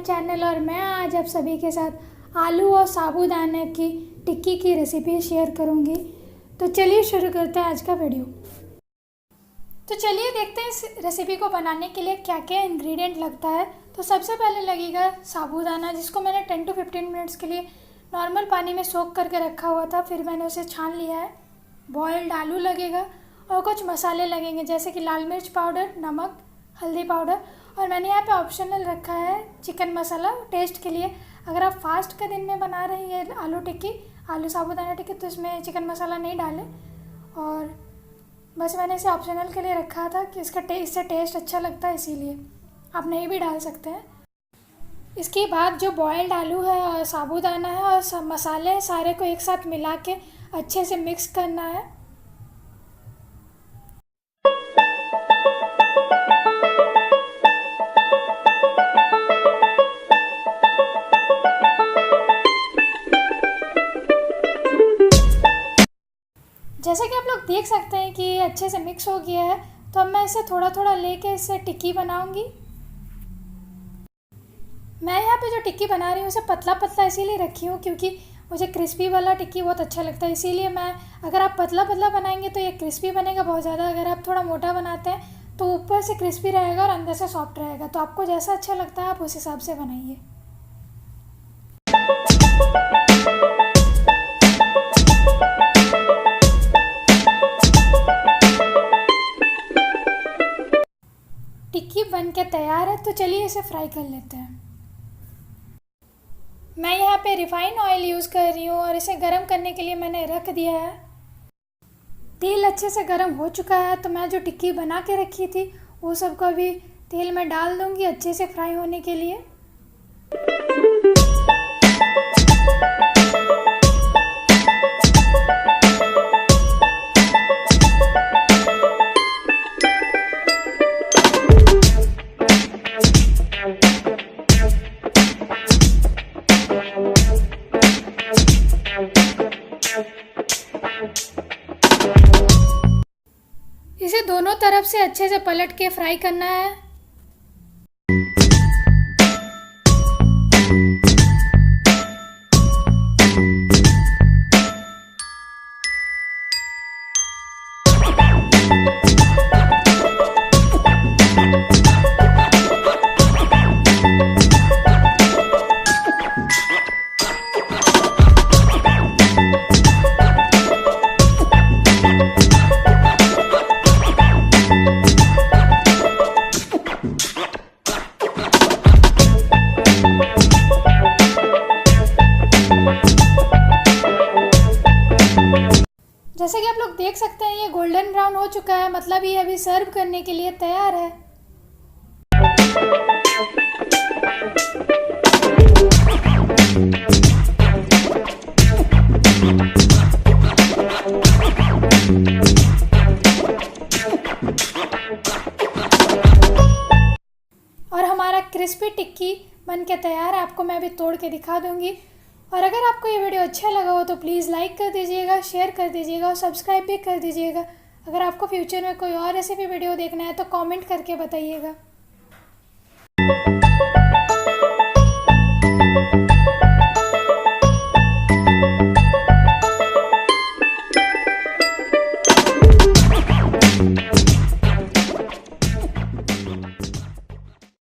Channel और मैं आज आप सभी के साथ आलू और साबूदाना की टिक्की की रेसिपी शेयर करूंगी। तो चलिए शुरू करते हैं आज का वीडियो। तो चलिए देखते हैं इस रेसिपी को बनाने के लिए क्या क्या इंग्रेडिएंट लगता है। तो सबसे पहले लगेगा साबूदाना, जिसको मैंने 10 to 15 मिनट्स के लिए नॉर्मल पानी में सोक करके रखा हुआ था, फिर मैंने उसे छान लिया है। बॉयल्ड आलू लगेगा और कुछ मसाले लगेंगे जैसे कि लाल मिर्च पाउडर, नमक, हल्दी पाउडर, और मैंने यहाँ पे ऑप्शनल रखा है चिकन मसाला टेस्ट के लिए। अगर आप फास्ट के दिन में बना रहे हैं ये आलू टिक्की, आलू साबूदाना टिक्की, तो इसमें चिकन मसाला नहीं डालें। और बस मैंने इसे ऑप्शनल के लिए रखा था कि इससे टेस्ट अच्छा लगता है, इसीलिए आप नहीं भी डाल सकते हैं। इसके बाद जो बॉयल्ड आलू है और साबूदाना है और सब मसाले हैं, सारे को एक साथ मिला के अच्छे से मिक्स करना है। जैसे कि आप लोग देख सकते हैं कि ये अच्छे से मिक्स हो गया है, तो अब मैं इसे थोड़ा थोड़ा लेके इससे टिक्की बनाऊंगी। मैं यहाँ पे जो टिक्की बना रही हूँ उसे पतला पतला इसीलिए रखी हूँ क्योंकि मुझे क्रिस्पी वाला टिक्की बहुत अच्छा लगता है। इसीलिए अगर आप पतला पतला बनाएंगे तो ये क्रिस्पी बनेगा बहुत ज़्यादा। अगर आप थोड़ा मोटा बनाते हैं तो ऊपर से क्रिस्पी रहेगा और अंदर से सॉफ्ट रहेगा। तो आपको जैसा अच्छा लगता है आप उस हिसाब से बनाइए। टिक्की बन के तैयार है, तो चलिए इसे फ्राई कर लेते हैं। मैं यहाँ पे रिफाइंड ऑयल यूज़ कर रही हूँ और इसे गरम करने के लिए मैंने रख दिया है। तेल अच्छे से गरम हो चुका है, तो मैं जो टिक्की बना के रखी थी वो सबको अभी तेल में डाल दूँगी अच्छे से फ्राई होने के लिए। इसे दोनों तरफ से अच्छे से पलट के फ्राई करना है। जैसे कि आप लोग देख सकते हैं ये गोल्डन ब्राउन हो चुका है, मतलब ये अभी सर्व करने के लिए तैयार है। और हमारा क्रिस्पी टिक्की बन के तैयार है। आपको मैं अभी तोड़ के दिखा दूंगी। और अगर आपको ये वीडियो अच्छा लगा हो तो प्लीज़ लाइक कर दीजिएगा, शेयर कर दीजिएगा और सब्सक्राइब भी कर दीजिएगा। अगर आपको फ्यूचर में कोई और रेसिपी वीडियो देखना है तो कमेंट करके बताइएगा।